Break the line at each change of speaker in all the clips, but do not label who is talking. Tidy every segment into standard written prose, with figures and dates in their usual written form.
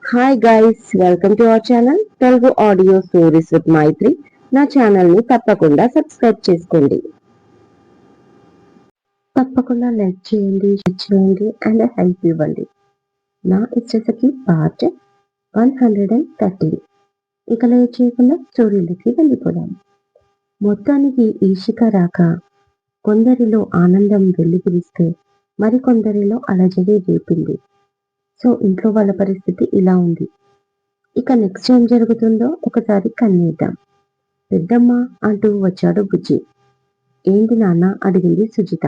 Hi guys, welcome to our channel Telugu audio stories with Maithri. నా channel ని తప్పకుండా subscribe చేసుకోండి. తప్పకుండా లైక్ చేయండి, షేర్ చేయండి అండ్ హెల్ప్ ఇవ్వండి. నా ఇచ్చకి పార్ట్ 113. ఇక లేట్ చేయకుండా స్టోరీలకి వెళ్ళిపోదాం. మొత్తానికి ఈషిక రాక కొందరిలో ఆనందం వెల్లివిరిస్తే మరికొందరిలో అలజడి రేపింది. సో ఇంట్లో వాళ్ళ పరిస్థితి ఇలా ఉంది. ఇక నెక్స్ట్ ఏం జరుగుతుందో ఒకసారి కన్నేద్దాం. పెద్దమ్మ అంటూ వచ్చాడు బుజ్జి. ఏంటి నాన్న అడిగింది సుజిత.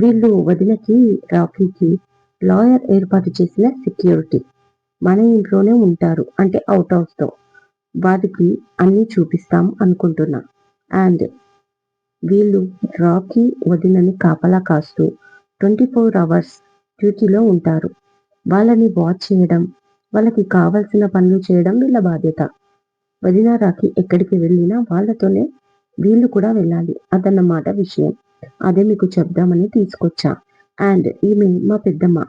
వీళ్ళు వదినకి రాకీకి లాయర్ ఏర్పాటు చేసిన సెక్యూరిటీ. మన ఇంట్లోనే ఉంటారు, అంటే అవుట్ హౌస్ తో. వాటికి అన్ని చూపిస్తాం అనుకుంటున్నా. అండ్ వీళ్ళు రాకీ వదినని కాపలా కాస్తూ 24 అవర్స్ డ్యూటీలో ఉంటారు. వాళ్ళని వాచ్ చేయడం, వాళ్ళకి కావలసిన పనులు చేయడం వీళ్ళ బాధ్యత. వదిన రాకీ ఎక్కడికి వెళ్ళినా వాళ్ళతోనే వీళ్ళు కూడా వెళ్ళాలి. అదన్నమాట విషయం. అదే మీకు చెప్దామని తీసుకొచ్చా. అండ్ ఈమె మా పెద్దమ్మ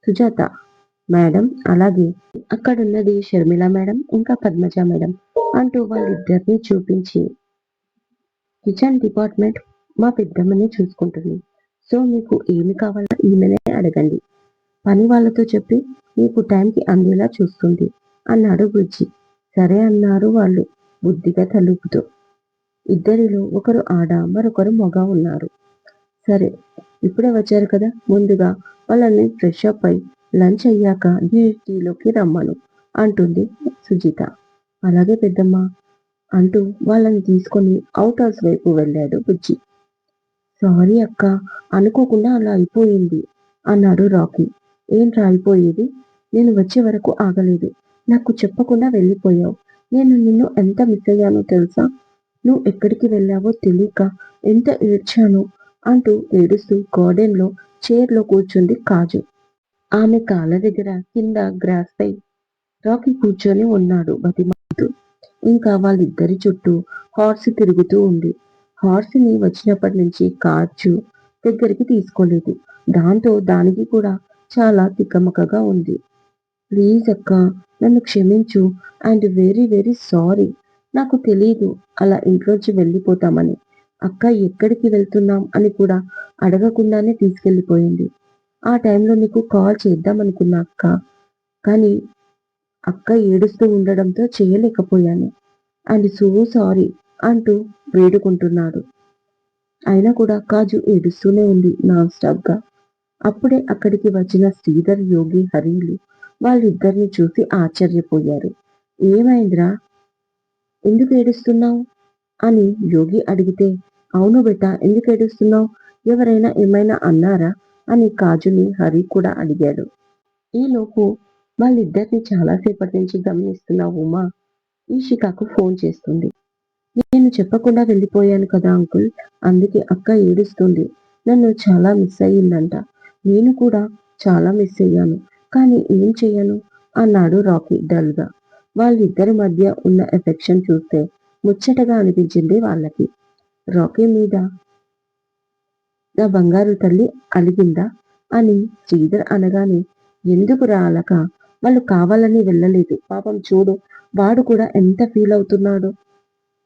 సుజాత మేడం, అలాగే అక్కడున్నది షర్మిల మేడం, ఇంకా పద్మజ మేడం అంటూ వాళ్ళిద్దరిని చూపించి కిచెన్ డిపార్ట్మెంట్ మా పెద్దమ్మని చూసుకుంటుంది. సో మీకు ఏమి కావాలో ఈమెనే అడగండి. పని వాళ్ళతో చెప్పి మీకు టైంకి అందేలా చూస్తుంది అన్నాడు బుజ్జి. సరే అన్నారు వాళ్ళు బుద్ధిగా తలుపుతూ. ఇద్దరిలో ఒకరు ఆడ, మరొకరు మగ ఉన్నారు. సరే, ఇప్పుడే వచ్చారు కదా, ముందుగా వాళ్ళని ఫ్రెష్ అప్ అయి లంచ్ అయ్యాక డ్యూటీలోకి రమ్మను అంటుంది సుజిత. అలాగే పెద్దమ్మ అంటూ వాళ్ళని తీసుకొని అవుట్ హౌస్ వైపు వెళ్ళాడు బుజ్జి. సారీ అక్క, అనుకోకుండా అలా అయిపోయింది అన్నాడు రాకీ. ఏంట్రా అయిపోయేది? నేను వచ్చే వరకు ఆగలేదు. నాకు చెప్పకుండా వెళ్ళిపోయావు. నేను నిన్ను ఎంత మిస్ అయ్యానో తెలుసా? నువ్వు ఎక్కడికి వెళ్ళావో తెలియక ఎంత ఏడ్చానో అంటూ ఏడుస్తూ గార్డెన్లో చైర్లో కూర్చుంది కాజు. ఆమె కాళ్ళ దగ్గర కింద గ్రాస్ పై రాకీ కూర్చొని ఉన్నాడు బతిమాలుతూ. ఇంకా వాళ్ళిద్దరి చుట్టూ హార్స్ తిరుగుతూ ఉంది. హార్స్ని వచ్చినప్పటి నుంచి కాజు దగ్గరికి తీసుకోలేదు. దాంతో దానికి కూడా చాలా తికమకగా ఉంది. ప్లీజ్ అక్క, నన్ను క్షమించు. And very very sorry. నాకు తెలీదు అలా ఇంట్లోంచి వెళ్ళిపోతామని. అక్క ఎక్కడికి వెళ్తున్నాం అని కూడా అడగకుండానే తీసుకెళ్ళిపోయింది. ఆ టైంలో నీకు కాల్ చేద్దామనుకున్నా అక్క, కానీ అక్క ఏడుస్తూ ఉండడంతో చేయలేకపోయాను. అండ్ సో సారీ అంటూ వేడుకుంటున్నాడు. అయినా కూడా కాజు ఏడుస్తూనే ఉంది నాన్ స్టాప్ గా. అప్పుడే అక్కడికి వచ్చిన శ్రీధర్, యోగి, హరీలు వాళ్ళిద్దరిని చూసి ఆశ్చర్యపోయారు. ఏమైందిరా, ఎందుకు ఏడుస్తున్నావు అని యోగి అడిగితే, అవును బెట్ట, ఎందుకు ఏడుస్తున్నావు? ఎవరైనా ఏమైనా అన్నారా అని కాజుని హరి కూడా అడిగాడు. ఈలోపు వాళ్ళిద్దరిని చాలాసేపటి నుంచి గమనిస్తున్న ఉమా ఈషికాకు ఫోన్ చేస్తుంది. నేను చెప్పకుండా వెళ్ళిపోయాను కదా అంకుల్, అందుకే అక్క ఏడుస్తుంది. నన్ను చాలా మిస్ అయ్యిందంట. నేను కూడా చాలా మిస్ అయ్యాను, కానీ ఏం చెయ్యను అన్నాడు రాకీ డల్గా. వాళ్ళిద్దరి మధ్య ఉన్న ఎఫెక్షన్ చూస్తే ముచ్చటగా అనిపించింది వాళ్ళకి. రాకీ మీద నా బంగారు తల్లి అలిగిందా అని శ్రీధర్ అనగానే, ఎందుకు రాలక, వాళ్ళు కావాలని వెళ్ళలేదు. పాపం చూడు, వాడు కూడా ఎంత ఫీల్ అవుతున్నాడో.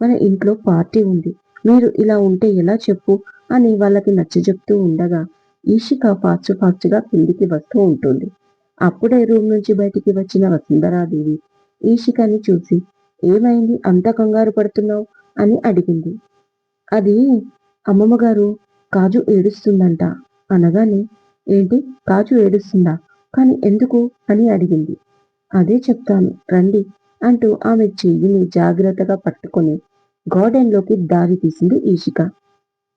మన ఇంట్లో పార్టీ ఉంది, మీరు ఇలా ఉంటే ఎలా చెప్పు అని వాళ్ళకి నచ్చజెప్తూ ఉండగా ఈషిక ఫాస్ట్ గా కిందికి వస్తూ ఉంటుంది. అప్పుడే రూమ్ నుంచి బయటికి వచ్చిన వసుంధరాదేవి ఈషికని చూసి, ఏమైంది అంత కంగారు పడుతున్నావు అని అడిగింది. అది అమ్మమ్మ గారు, కాజు ఏడుస్తుందంట అనగానే, ఏంటి కాజు ఏడుస్తుందా? కానీ ఎందుకు అని అడిగింది. అదే చెప్తాను రండి అంటూ ఆమె చెయ్యిని జాగ్రత్తగా పట్టుకొని గార్డెన్లోకి దారి తీసింది ఈషిక.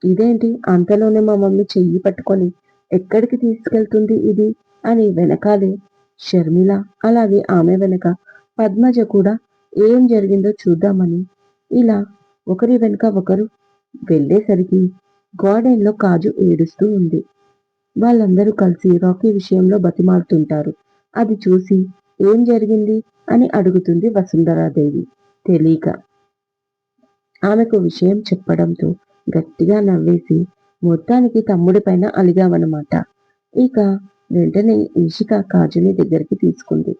ఇదేంటి అంతలోనే మా మమ్మీ చెయ్యి పట్టుకొని ఎక్కడికి తీసుకెళ్తుంది ఇది అని వెనకాలే షర్మిల, అలాగే ఆమె వెనక పద్మజ కూడా ఏం జరిగిందో చూద్దామని ఇలా ఒకరి వెనుక ఒకరు వెళ్ళేసరికి గార్డెన్లో కాజు ఏడుస్తూ ఉంది. వాళ్ళందరూ కలిసి రాకీ విషయంలో బతిమాలుతుంటారు. అది చూసి ఏం జరిగింది అని అడుగుతుంది వసుంధరాదేవి తెలియక. ఆమెకు విషయం చెప్పడంతో గట్టిగా నవ్వేసి, మొత్తానికి తమ్ముడి పైన అలిగావన్నమాట. ఇక వెంటనే ఈషిక కాజుని దగ్గరికి తీసుకుంది.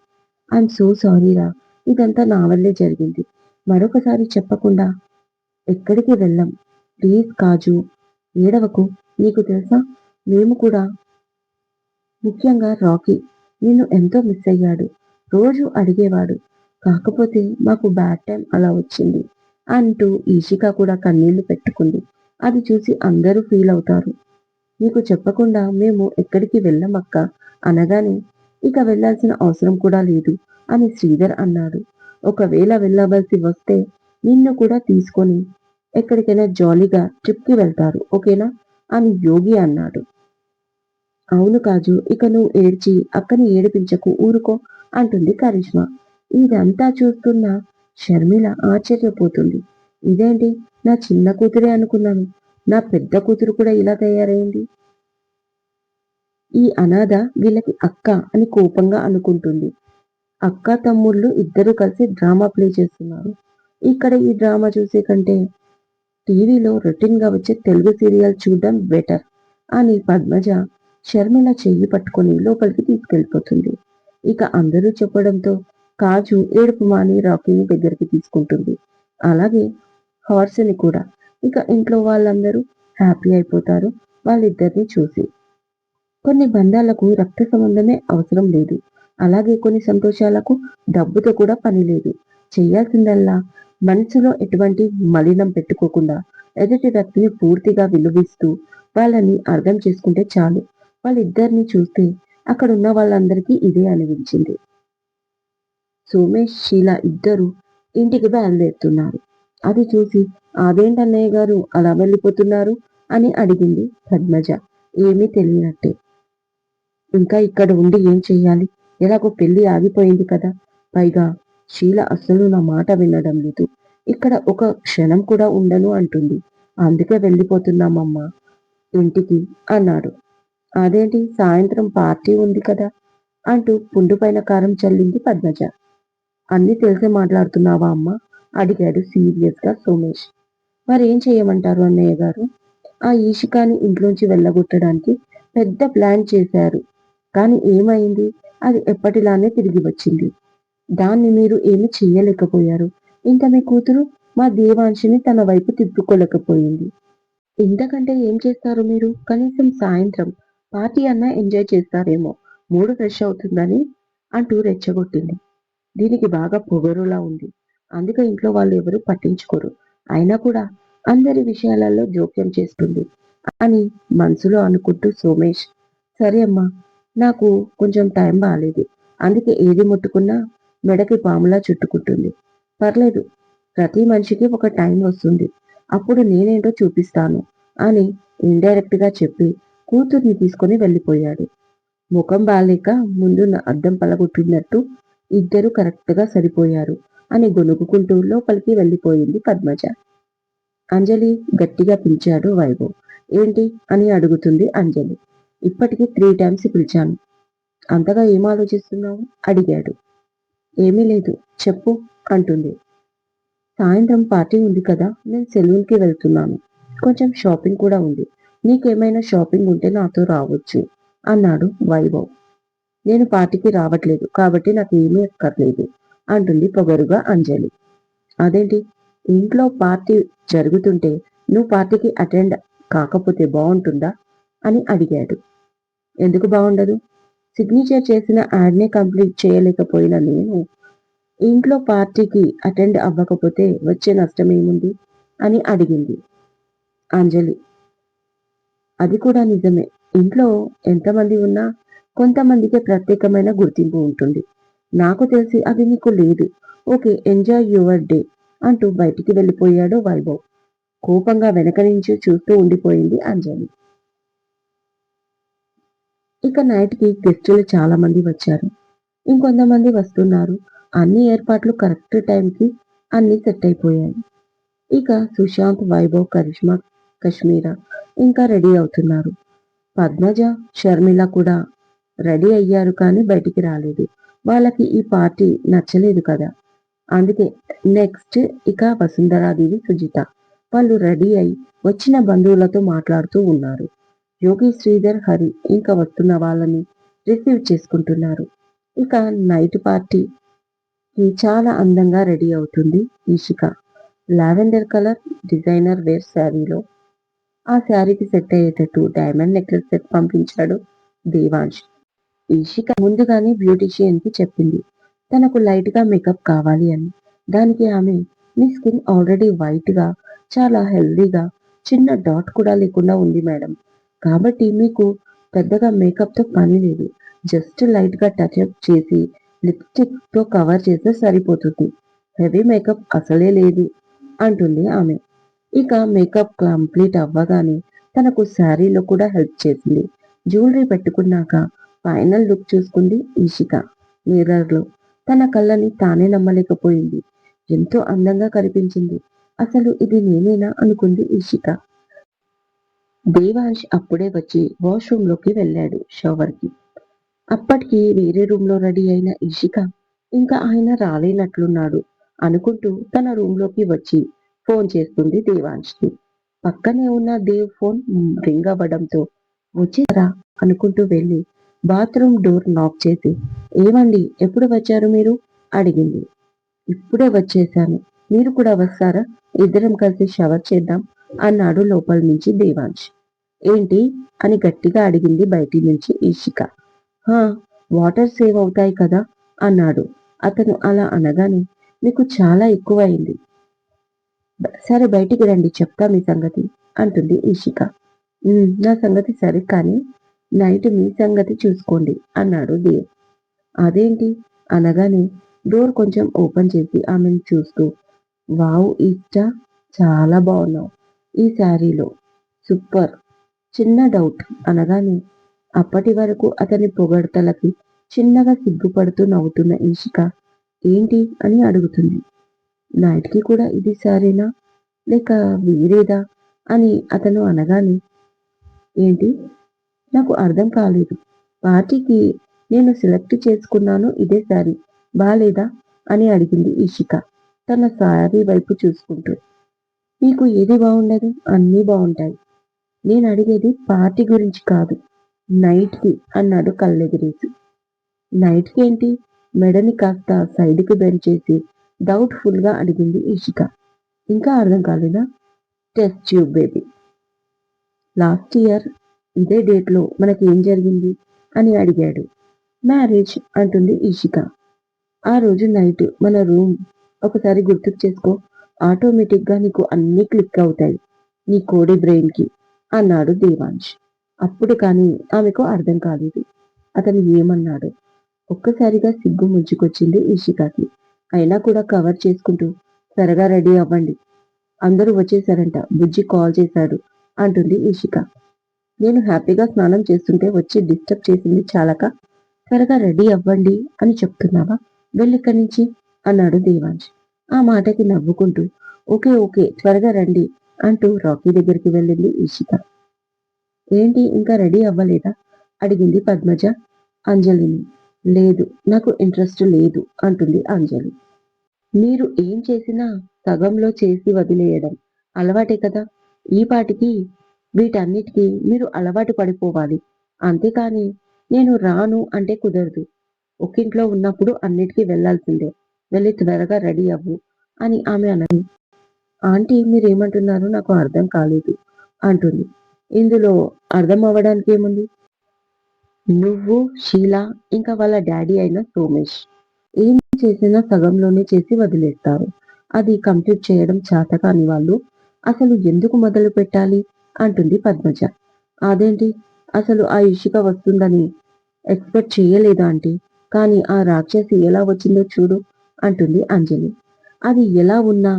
ఐఎమ్ సో సారీరా, ఇదంతా నా వల్లే జరిగింది. మరొకసారి చెప్పకుండా ఎక్కడికి వెళ్ళం. ప్లీజ్ కాజు, ఏడవకు. నీకు తెలుసా, మేము కూడా, ముఖ్యంగా రాకీ, నిన్ను ఎంతో మిస్ అయ్యాడు. రోజు అడిగేవాడు. కాకపోతే మాకు బ్యాడ్ టైం అలా వచ్చింది అంటూ ఈషిక కూడా కన్నీళ్లు పెట్టుకుంది. అది చూసి అందరూ ఫీల్ అవుతారు. నీకు చెప్పకుండా మేము ఎక్కడికి వెళ్ళమక్క అనగానే, ఇక వెళ్ళాల్సిన అవసరం కూడా లేదు అని శ్రీధర్ అన్నాడు. ఒకవేళ వెళ్ళవలసి వస్తే నిన్ను కూడా తీసుకొని ఎక్కడికైనా జాలీగా ట్రిప్కి వెళ్తారు, ఓకేనా అని యోగి అన్నాడు. అవును కాజు, ఇక నువ్వు ఏడ్చి అక్కని ఏడిపించకు, ఊరుకో అంటుంది కరిష్మా. ఇదంతా చూస్తున్న షర్మిల ఆశ్చర్యపోతుంది. ఇదేంటి, నా చిన్న కూతురే అనుకున్నాను, నా పెద్ద కూతురు కూడా ఇలా తయారైంది. ఈ అనాథ వీళ్ళకి అక్క అని కోపంగా అనుకుంటుంది. అక్క తమ్ముళ్ళు ఇద్దరు కలిసి డ్రామా ప్లే చేస్తున్నారు. ఇక్కడ ఈ డ్రామా చూసే కంటే టీవీలో రొటీన్ గా వచ్చే తెలుగు సీరియల్ చూడడం బెటర్ అని పద్మజ షర్మిల చెయ్యి పట్టుకొని లోపలికి తీసుకెళ్ళిపోతుంది. ఇక అందరూ చెప్పడంతో కాజు ఏడుపు మాని రాకీని దగ్గరికి తీసుకుంటుంది. అలాగే హార్స్ని కూడా. ఇక ఇంట్లో వాళ్ళందరూ హ్యాపీ అయిపోతారు వాళ్ళిద్దరిని చూసి. కొన్ని బంధాలకు రక్త సంబంధమే అవసరం లేదు. అలాగే కొన్ని సంతోషాలకు డబ్బుతో కూడా పని లేదు. చేయాల్సిందల్లా మనసులో ఎటువంటి మలినం పెట్టుకోకుండా ఎదుటి వ్యక్తిని పూర్తిగా విలువిస్తూ వాళ్ళని అర్థం చేసుకుంటే చాలు. వాళ్ళిద్దరిని చూస్తే అక్కడ ఉన్న వాళ్ళందరికీ ఇదే అనిపించింది. సోమేష్, షీల ఇద్దరు ఇంటికి బయలుదేరుతున్నారు. అది చూసి అదేంటన్నయ్య గారు అలా వెళ్ళిపోతున్నారు అని అడిగింది పద్మజ ఏమీ తెలియనట్టే. ఇంకా ఇక్కడ ఉండి ఏం చెయ్యాలి, ఎలాగో పెళ్లి ఆగిపోయింది కదా, పైగా షీల అస్సలు నా మాట వినడం లేదు, ఇక్కడ ఒక క్షణం కూడా ఉండను అంటుంది. అందుకే వెళ్ళిపోతున్నామమ్మా ఇంటికి అన్నాడు. అదేంటి, సాయంత్రం పార్టీ ఉంది కదా అంటూ పుండు పైన కారం చల్లింది పద్మజ. అన్నీ తెలిసే మాట్లాడుతున్నావా అమ్మా అడిగాడు సీరియస్ గా సోమేష్. మరేం చేయమంటారు అన్నయ్య గారు, ఆ ఈషికాని ఇంట్లోంచి వెళ్ళగొట్టడానికి పెద్ద ప్లాన్ చేశారు. కానీ ఏమైంది, అది ఎప్పటిలానే తిరిగి వచ్చింది. దాన్ని మీరు ఏమి చెయ్యలేకపోయారు. ఇంకా మీ కూతురు మా దేవాంశిని తన వైపు తిప్పుకోలేకపోయింది. ఇంతకంటే ఏం చేస్తారు మీరు, కనీసం సాయంత్రం పార్టీ అన్నా ఎంజాయ్ చేస్తారేమో, మూడు ఫ్రెష్ అవుతుందని అంటూ రెచ్చగొట్టింది. దీనికి బాగా పొగరులా ఉంది. అందుకే ఇంట్లో వాళ్ళు ఎవరు పట్టించుకోరు. అయినా కూడా అందరి విషయాలలో జోక్యం చేస్తుంది అని మనసులో అనుకుంటూ సోమేష్, సరే అమ్మా, నాకు కొంచెం టైం బాలేదు, అందుకే ఏది ముట్టుకున్నా మెడకి పాములా చుట్టుకుంటుంది. పర్లేదు, ప్రతి మనిషికి ఒక టైం వస్తుంది, అప్పుడు నేనేంటో చూపిస్తాను అని ఇండైరెక్ట్ గా చెప్పి కూతుర్ని తీసుకొని వెళ్ళిపోయాడు. ముఖం బాలేక ముందు అద్దం పలగొట్టినట్టు ఇద్దరు కరెక్ట్ గా సరిపోయారు అని గొనుగుకుంటూ లోపలికి వెళ్ళిపోయింది పద్మజ. అంజలి గట్టిగా పిలిచాడు వైభవ్. ఏంటి అని అడుగుతుంది అంజలి. ఇప్పటికి 3 టైమ్స్ పిలిచాను. అంతగా ఏం ఆలోచిస్తున్నావు అడిగాడు. ఏమీ లేదు, చెప్పు అంటుంది. సాయంత్రం పార్టీ ఉంది కదా, నేను సెలూన్కి వెళ్తున్నాను, కొంచెం షాపింగ్ కూడా ఉంది, నీకేమైనా షాపింగ్ ఉంటే నాతో రావచ్చు అన్నాడు వైభవ్. నేను పార్టీకి రావట్లేదు కాబట్టి నాకు ఏమీ అక్కర్లేదు అంటుంది పొగరుగా అంజలి. అదేంటి, ఇంట్లో పార్టీ జరుగుతుంటే నువ్వు పార్టీకి అటెండ్ కాకపోతే బాగుంటుందా అని అడిగాడు. ఎందుకు బాగుండదు, సిగ్నేచర్ చేసిన యాడ్నే కంప్లీట్ చేయలేకపోయిన నేను ఇంట్లో పార్టీకి అటెండ్ అవ్వకపోతే వచ్చే నష్టం ఏముంది అని అడిగింది అంజలి. అది కూడా నిజమే, ఇంట్లో ఎంతమంది ఉన్నా కొంతమందికి ప్రత్యేకమైన గుర్తింపు ఉంటుంది. నాకు తెలిసి అది నీకు లేదు. ఓకే, ఎంజాయ్ యువర్ డే అంటూ బయటికి వెళ్ళిపోయాడు వైభవ్. కోపంగా వెనక నుంచి చూస్తూ ఉండిపోయింది అంజలి. ఇక నైట్కి గెస్టులు చాలా మంది వచ్చారు, ఇంకొంతమంది వస్తున్నారు. అన్ని ఏర్పాట్లు కరెక్ట్ టైంకి అన్ని సెట్ అయిపోయాయి. ఇక సుశాంత్, వైభవ్, కరిష్మా, కశ్మీర ఇంకా రెడీ అవుతున్నారు. పద్మజ, షర్మిల కూడా రెడీ అయ్యారు కానీ బయటికి రాలేదు. వాళ్ళకి ఈ పార్టీ నచ్చలేదు కదా. అందుకే నెక్స్ట్ ఇక వసుంధరాదేవి, సుజిత వాళ్ళు రెడీ అయి వచ్చిన బంధువులతో మాట్లాడుతూ ఉన్నారు. యోగి, శ్రీధర్, హరి ఇంకా వస్తున్న వాళ్ళని రిసీవ్ చేసుకుంటున్నారు. ఇక నైట్ పార్టీ చాలా అందంగా రెడీ అవుతుంది Ishika. Lavender colour designer wear శారీలో ఆ శారీకి సెట్ అయ్యేటట్టు డైమండ్ నెక్లెస్ సెట్ పంపించాడు దేవాంశ్. ఈషిక ముందుగానే బ్యూటీషియన్ కి చెప్పింది తనకు లైట్ గా మేకప్ కావాలి అని. దానికి ఆమె, మీ స్కిన్ ఆల్రెడీ వైట్ గా చాలా హెల్దీగా చిన్న డాట్ కూడా లేకుండా ఉంది మేడం. కాబట్టి మీకు పెద్దగా మేకప్ తో పని లేదు. జస్ట్ లైట్ గా టచ్ అప్ చేసి లిప్స్టిక్ తో కవర్ చేస్తే సరిపోతుంది. హెవీ మేకప్ అసలే లేదు అంటుంది ఆమె. ఇక మేకప్ కంప్లీట్ అవ్వగానే తనకు శారీలో కూడా హెల్ప్ చేసింది. జ్యువెలరీ పెట్టుకున్నాక ఫైనల్ లుక్ చూసుకుంది ఈషిక మిర్రర్ లో. తన కళ్ళని తానే నమ్మలేకపోయింది. ఎంతో అందంగా కనిపించింది. అసలు ఇది నేనేనా అనుకుంది ఈషిక. దేవాంశ్ అప్పుడే వచ్చి వాష్రూమ్ లోకి వెళ్ళాడు షవర్ కి. అప్పటికి వేరే రూమ్ లో రెడీ అయిన ఈషిక ఇంకా ఆయన రాలేనట్లున్నాడు అనుకుంటూ తన రూమ్ లోకి వచ్చి ఫోన్ చేస్తుంది దేవాంశ్ కి. పక్కనే ఉన్న దేవ్ ఫోన్ రింగ్ అవ్వడంతో వచ్చేసారా అనుకుంటూ వెళ్ళి బాత్రూమ్ డోర్ నాక్ చేసి, ఏమండి ఎప్పుడు వచ్చారు మీరు అడిగింది. ఇప్పుడే వచ్చేశాను. మీరు కూడా వస్తారా? ఇద్దరం కలిసి షవర్ చేద్దాం అన్నాడు లోపల నుంచి దేవాంశ్. ఏంటి అని గట్టిగా అడిగింది బయటి నుంచి ఈషిక. హా, వాటర్ సేవ్ అవుతాయి కదా అన్నాడు. అతను అలా అనగానే మీకు చాలా ఎక్కువ అయింది. సరే బయటికి రండి చెప్తా మీ సంగతి అంటుంది ఈషిక. నా సంగతి సరే కానీ నైట్ మీ సంగతి చూసుకోండి అన్నాడు దేవ్. అదేంటి అనగానే డోర్ కొంచెం ఓపెన్ చేసి ఆమెను చూస్తూ, వావ్ ఇష్ట, చాలా బాగున్నావు ఈ శారీలో, సూపర్. చిన్న డౌట్ అనగానే అప్పటి వరకు అతని పొగడ్తలకి చిన్నగా సిగ్గుపడుతూ నవ్వుతున్న ఈషిక ఏంటి అని అడుగుతుంది. నైట్ కి కూడా ఇది శారీనా లేక వేరేదా అని అతను అనగానే, ఏంటి నాకు అర్థం కాలేదు. పార్టీకి నేను సెలెక్ట్ చేసుకున్నాను ఇదే శారీ, బాలేదా అని అడిగింది ఈషిక తన శారీ వైపు చూసుకుంటూ. మీకు ఏది బాగుండదు, అన్నీ బాగుంటాయి. నేను అడిగేది పార్టీ గురించి కాదు, నైట్ కి అన్నాడు కళ్ళెగిరేసి. నైట్ కి ఏంటి? మెడని కాస్త సైడ్కి బెండ్ చేసి డౌట్ఫుల్ గా అడిగింది ఈషిక. ఇంకా అర్థం కాలేదా? Test tube baby. Last year ఇదే డేట్ లో మనకి ఏం జరిగింది అని అడిగాడు. మ్యారేజ్ అంటుంది ఈషిక. ఆ రోజు నైట్ మన రూమ్ ఒకసారి గుర్తుకు చేసుకో, ఆటోమేటిక్ గా నీకు అన్ని క్లిక్ అవుతాయి నీ కోడి బ్రెయిన్ కి అన్నాడు దేవాంశ్. అప్పుడు కానీ ఆమెకు అర్థం కాలేదు అతను ఏమన్నాడు. ఒక్కసారిగా సిగ్గు ముంచుకొచ్చింది ఈషికాకి. అయినా కూడా కవర్ చేసుకుంటూ, త్వరగా రెడీ అవ్వండి, అందరూ వచ్చేసారంట, బుజ్జి కాల్ చేశాడు అంటుంది ఈషిక. నేను హ్యాపీగా స్నానం చేస్తుంటే వచ్చి డిస్టర్బ్ చేసింది చాలక త్వరగా రెడీ అవ్వండి అని చెప్తున్నావా, వెళ్ళిక్కడి నుంచి అన్నాడు దేవాంశ్. ఆ మాటకి నవ్వుకుంటూ, ఓకే ఓకే త్వరగా రండి అంటూ రాకీ దగ్గరికి వెళ్ళింది ఈషిక. ఏంటి ఇంకా రెడీ అవ్వలేదా అడిగింది పద్మజ అంజలిని. లేదు, నాకు ఇంట్రెస్ట్ లేదు అంటుంది అంజలి. మీరు ఏం చేసినా సగంలో చేసి వదిలేయడం అలవాటే కదా. ఈ పాటికి వీటన్నిటికీ మీరు అలవాటు పడిపోవాలి. అంతేకాని నేను రాను అంటే కుదరదు. ఒకింట్లో ఉన్నప్పుడు అన్నిటికీ వెళ్లాల్సిందే. వెళ్ళి త్వరగా రెడీ అవ్వు అని ఆమె అన్నది. ఆంటీ మీరేమంటున్నారో నాకు అర్థం కాలేదు అంటుంది. ఇందులో అర్థం అవ్వడానికి ఏముంది? నువ్వు, షీలా, ఇంకా వాళ్ళ డాడీ అయిన సోమేష్ ఏం చేసినా సగంలోనే చేసి వదిలేస్తారు. అది కంప్లీట్ చేయడం చేతకాని వాళ్ళు అసలు ఎందుకు మొదలు పెట్టాలి అంటుంది పద్మజ. అదేంటి, అసలు ఆ ఇషిక వస్తుందని ఎక్స్పెక్ట్ చేయలేదా ఆంటీ? కానీ ఆ రాక్షసి ఎలా వచ్చిందో చూడు అంటుంది అంజలి. అది ఎలా ఉన్నా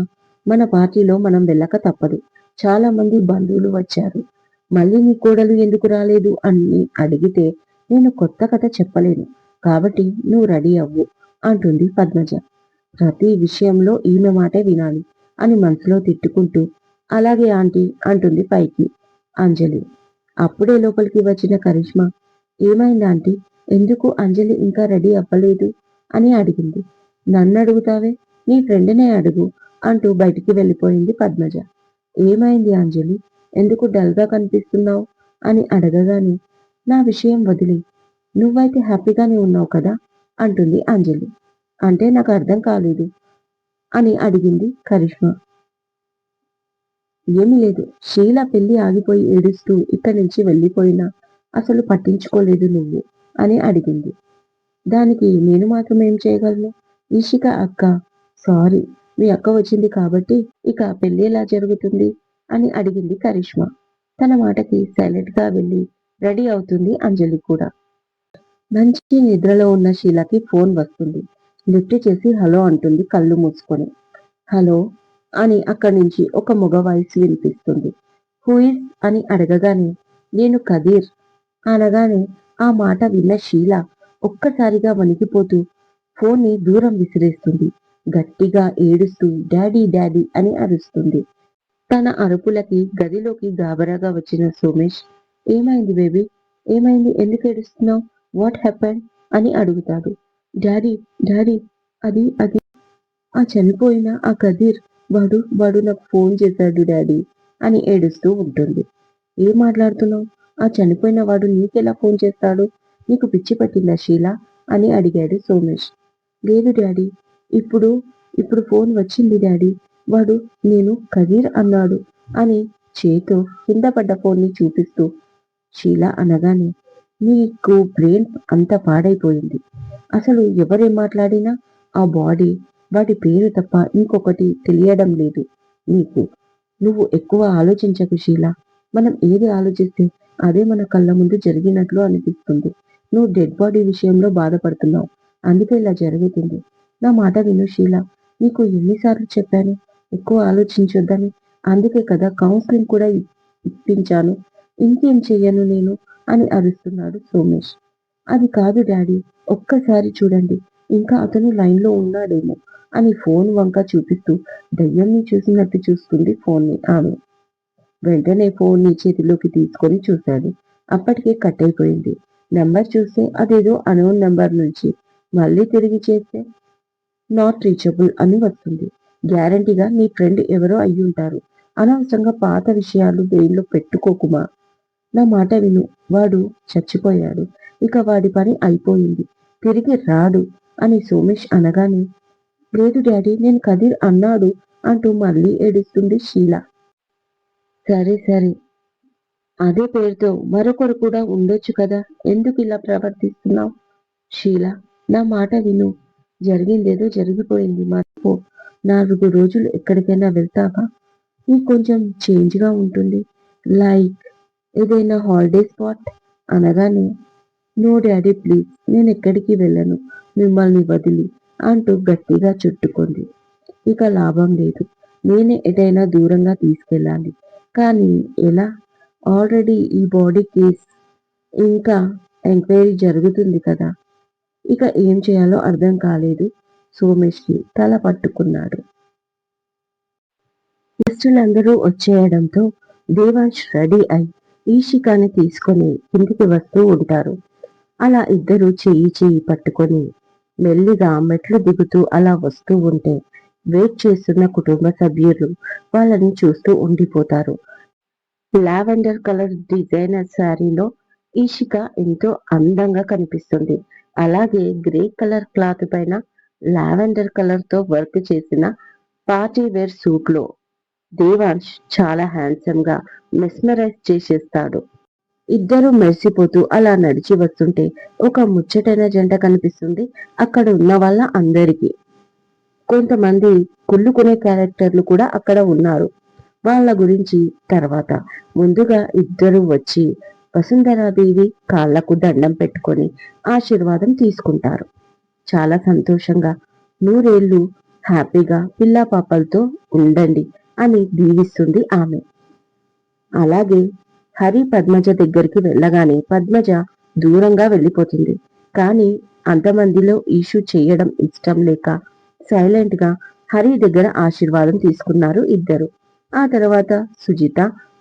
మన పార్టీలో మనం వెళ్ళక తప్పదు. చాలా మంది బంధువులు వచ్చారు. మళ్ళీ నీ కోడలు ఎందుకు రాలేదు అని అడిగితే నేను కొత్త కథ చెప్పలేను. కాబట్టి నువ్వు రెడీ అవ్వు అంటుంది పద్మజ. ప్రతి విషయంలో ఈమె మాటే వినాలి అని మనసులో తిట్టుకుంటూ, అలాగే ఆంటీ అంటుంది పైకి అంజలి. అప్పుడే లోపలికి వచ్చిన కరిష్మా, ఏమైంది ఆంటీ, ఎందుకు అంజలి ఇంకా రెడీ అవ్వలేదు అని అడిగింది. నన్ను అడుగుతావే, నీ ఫ్రెండ్నే అడుగు అంటూ బయటికి వెళ్ళిపోయింది పద్మజ. ఏమైంది అంజలి, ఎందుకు డల్గా కనిపిస్తున్నావు అని అడగగానే, నా విషయం వదిలి, నువ్వైతే హ్యాపీగానే ఉన్నావు కదా అంటుంది అంజలి. అంటే నాకు అర్థం కాలేదు అని అడిగింది కరిష్మా. ఏమీ లేదు. షీల పెళ్లి ఆగిపోయి ఏడుస్తూ ఇక్కడి నుంచి వెళ్ళిపోయినా అసలు పట్టించుకోలేదు నువ్వు అని అడిగింది. దానికి నేను మాత్రం ఏం చేయగలను? ఈషిక అక్క సారీ మీ అక్క వచ్చింది కాబట్టి ఇక పెళ్లి ఎలా జరుగుతుంది అని అడిగింది కరిష్మా. తన మాటకి సైలెంట్ గా వెళ్ళి రెడీ అవుతుంది అంజలి కూడా. మంచి నిద్రలో ఉన్న షీలకి ఫోన్ వస్తుంది. లిఫ్ట్ చేసి హలో అంటుంది కళ్ళు మూసుకొని. హలో అని అక్కడి నుంచి ఒక మగ వాయిస్ వినిపిస్తుంది. హూ ఇస్ అని అడగగానే నేను కదీర్ అనగానే ఆ మాట విన్న షీల ఒక్కసారిగా వణికిపోతూ ఫోన్ని దూరం విసిరేస్తుంది. గట్టిగా ఏడుస్తూ డాడీ డాడీ అని అరుస్తుంది. తన అరుపులకి గదిలోకి గాబరాగా వచ్చిన సోమేష్ ఏమైంది బేబీ? ఏమైంది? ఎందుకు ఏడుస్తున్నావు? వాట్ హ్యాపెన్ అని అడుగుతాడు. డాడీ డాడీ అది అది ఆ చనిపోయిన ఆ కదీర్ వాడు నాకు ఫోన్ చేశాడు డాడీ అని ఏడుస్తూ ఉంటుంది. ఏం మాట్లాడుతున్నావు? ఆ చనిపోయిన వాడు నీకెలా ఫోన్ చేస్తాడు? నీకు పిచ్చి పట్టిందా షీలా అని అడిగాడు సోమేష్. లేదు డాడీ ఇప్పుడు ఇప్పుడు ఫోన్ వచ్చింది డాడీ వాడు నేను కదీర్ అన్నాడు అని చేతో కింద పడ్డ ఫోన్ని చూపిస్తూ షీలా అనగానే నీకు బ్రెయిన్ అంత పాడైపోయింది. అసలు ఎవరేం మాట్లాడినా ఆ బాడీ వాటి పేరు తప్ప ఇంకొకటి తెలియడం లేదు నీకు. నువ్వు ఎక్కువ ఆలోచించకు షీలా. మనం ఏది ఆలోచిస్తే అదే మన కళ్ళ ముందు జరిగినట్లు అనిపిస్తుంది. నువ్వు డెడ్ బాడీ విషయంలో బాధపడుతున్నావు. అందుకే ఇలా జరుగుతుంది. నా మాట విను షీలా. నీకు ఎన్నిసార్లు చెప్పాను ఎక్కువ ఆలోచించొద్దని. అందుకే కదా కౌన్సిలింగ్ కూడా ఇప్పించాను. ఇంకేం చెయ్యను నేను అని అరుస్తున్నాడు సోమేష్. అది కాదు డాడీ ఒక్కసారి చూడండి ఇంకా అతను లైన్లో ఉన్నాడేమో అని ఫోన్ వంక చూపిస్తూ దయ్యంని చూసినట్టు చూస్తుంది ఫోన్ని ఆమె. వెంటనే ఫోన్ని చేతిలోకి తీసుకొని చూశాడు. అప్పటికే కట్ అయిపోయింది. నెంబర్ చూస్తే అదేదో అనోన్ నెంబర్ నుంచి. మళ్ళీ తిరిగి చేస్తే నాట్ రీచబుల్ అని వస్తుంది. గ్యారంటీగా నీ ఫ్రెండ్ ఎవరో అయ్యుంటారు. అనవసరంగా పాత విషయాలు బ్రెయిన్లో పెట్టుకోకుమా. నా మాట విను. వాడు చచ్చిపోయాడు. ఇక వాడి పని అయిపోయింది. తిరిగి రాడు అని సోమేష్ అనగానే లేదు డాడీ నేను కదీర్ అన్నాడు అంటూ మళ్ళీ ఏడుస్తుంది షీల. సరే సరే అదే పేరుతో మరొకరు కూడా ఉండొచ్చు కదా ఎందుకు ఇలా ప్రవర్తిస్తున్నావు? షీల నా మాట విను. జరిగిందేదో జరిగిపోయింది మర్చిపో. 4 రోజులు ఎక్కడికైనా వెళ్తావా? నీకు కొంచెం చేంజ్గా ఉంటుంది. లైక్ ఏదైనా హాలిడే స్పాట్ అనగానే నో డాడీ ప్లీజ్ నేను ఎక్కడికి వెళ్ళను మిమ్మల్ని వదిలి అంటూ గట్టిగా చుట్టుకుంది. ఇక లాభం లేదు. నేనే ఎటైనా దూరంగా తీసుకెళ్ళాలి. కానీ ఎలా? ఆల్రెడీ ఈ బాడీ కేస్ ఇంకా ఎంక్వైరీ జరుగుతుంది కదా. ఇక ఏం చేయాలో అర్థం కాలేదు సోమేష్కి. తల పట్టుకున్నాడు. గెస్టులందరూ వచ్చేయడంతో దేవాంశ్ రెడీ అయి ఈషికాని తీసుకొని కిందికి వస్తూ ఉంటారు. అలా ఇద్దరు చెయ్యి చెయ్యి పట్టుకొని మెల్లిగా మెట్లు దిగుతూ అలా వస్తూ ఉంటే వెయిట్ చేస్తున్న కుటుంబ సభ్యులు వాళ్ళని చూస్తూ ఉండిపోతారు. లావెండర్ కలర్ డిజైనర్ శారీలో ఈషిక ఎంతో అందంగా కనిపిస్తుంది. అలాగే గ్రే కలర్ క్లాత్ పైన లావెండర్ కలర్ తో వర్క్ చేసిన పార్టీ వేర్ సూట్ లో దేవాంశ్ చాలా హ్యాండ్సమ్ గా మెస్మరైజ్ చేసేస్తాడు. ఇద్దరు మెరిసిపోతూ అలా నడిచి వస్తుంటే ఒక ముచ్చటైన జంట కనిపిస్తుంది అక్కడ ఉన్న వాళ్ళ అందరికీ. కొంతమంది కుళ్ళుకునే క్యారెక్టర్లు కూడా అక్కడ ఉన్నారు. వాళ్ళ గురించి తర్వాత. ముందుగా ఇద్దరు వచ్చి వసుంధరాదేవి కాళ్లకు దండం పెట్టుకొని ఆశీర్వాదం తీసుకుంటారు. చాలా సంతోషంగా నూరేళ్లు హ్యాపీగా పిల్లా పాపలతో ఉండండి అని దీవిస్తుంది ఆమె. అలాగే హరి పద్మజ దగ్గరికి వెళ్ళగానే పద్మజ దూరంగా వెళ్ళిపోతుంది. కానీ అంతమందిలో ఇష్యూ చేయడం ఇష్టం లేక సైలెంట్ గా హరి దగ్గర ఆశీర్వాదం తీసుకున్నారు ఇద్దరు. ఆ తర్వాత సుజిత,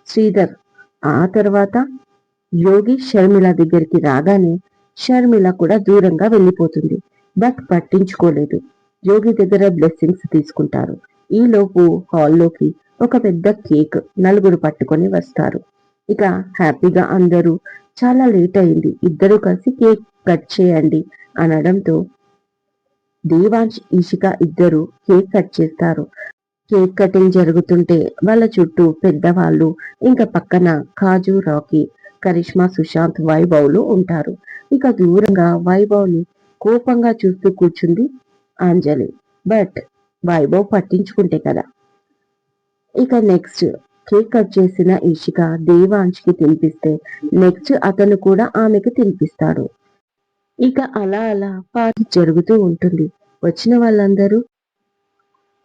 శ్రీధర్, ఆ తర్వాత యోగి షర్మిల దగ్గరికి రాగానే షర్మిల కూడా దూరంగా వెళ్ళిపోతుంది. బట్ పట్టించుకోలేదు. యోగి దగ్గర బ్లెస్సింగ్స్ తీసుకుంటారు. ఈలోపు హాల్లోకి ఒక పెద్ద కేక్ నలుగురు పట్టుకొని వస్తారు. ఇక హ్యాపీగా అందరూ చాలా లేట్ అయింది ఇద్దరు కలిసి కేక్ కట్ చేయండి అనడంతో దేవాంశ్ ఈషిక ఇద్దరు కేక్ కట్ చేస్తారు. కేక్ కటింగ్ జరుగుతుంటే వాళ్ళ చుట్టూ పెద్దవాళ్ళు, ఇంకా పక్కన కాజు, రాకీ, కరిష్మా, సుశాంత్, వైభవ్లు ఉంటారు. ఇక దూరంగా వైభవ్ని కోపంగా చూస్తూ కూర్చుంది అంజలి. బట్ వైభవ్ పట్టించుకుంటే కదా. ఇక నెక్స్ట్ కేక్ కట్ చేసిన ఇషిక దేవాంశ్ కి తినిపిస్తే నెక్స్ట్ అతను కూడా ఆమెకు తినిపిస్తాడు. ఇక అలా అలా పార్టీ జరుగుతూ ఉంటుంది. వచ్చిన వాళ్ళందరూ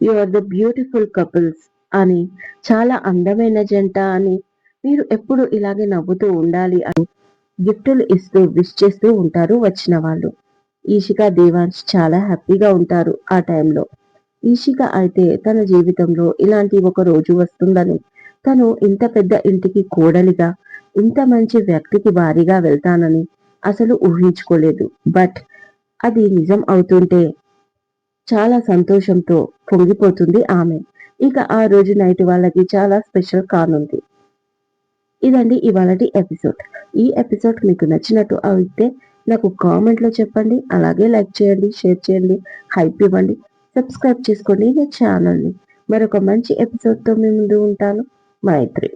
you are the beautiful couples అని, చాలా అందమైన జంట అని, మీరు ఎప్పుడు ఇలాగే నవ్వుతూ ఉండాలి అని గిఫ్టులు ఇస్తూ విష్ చేస్తూ ఉంటారు వచ్చిన వాళ్ళు. ఈషిక దేవాంశ్ చాలా హ్యాపీగా ఉంటారు ఆ టైంలో. ఈషిక అయితే తన జీవితంలో ఇలాంటి ఒక రోజు వస్తుందని, తను ఇంత పెద్ద ఇంటికి కోడలిగా, ఇంత మంచి వ్యక్తికి భారీగా వెళ్తానని అసలు ఊహించుకోలేదు. బట్ అది నిజం అవుతుంటే చాలా సంతోషంతో పొంగిపోతుంది ఆమె. ఇక ఆ రోజు నైట్ వాళ్ళకి చాలా స్పెషల్ కానుంది. ఇదండి ఇవాళటి ఎపిసోడ్. ఈ ఎపిసోడ్ మీకు నచ్చినట్టు అయితే నాకు కామెంట్ లో చెప్పండి. అలాగే లైక్ చేయండి, షేర్ చేయండి, హైప్ ఇవ్వండి, సబ్స్క్రైబ్ చేసుకోండి నా ఛానల్ని. మరొక మంచి ఎపిసోడ్ తో మీ ముందు ఉంటాను. మైత్రి.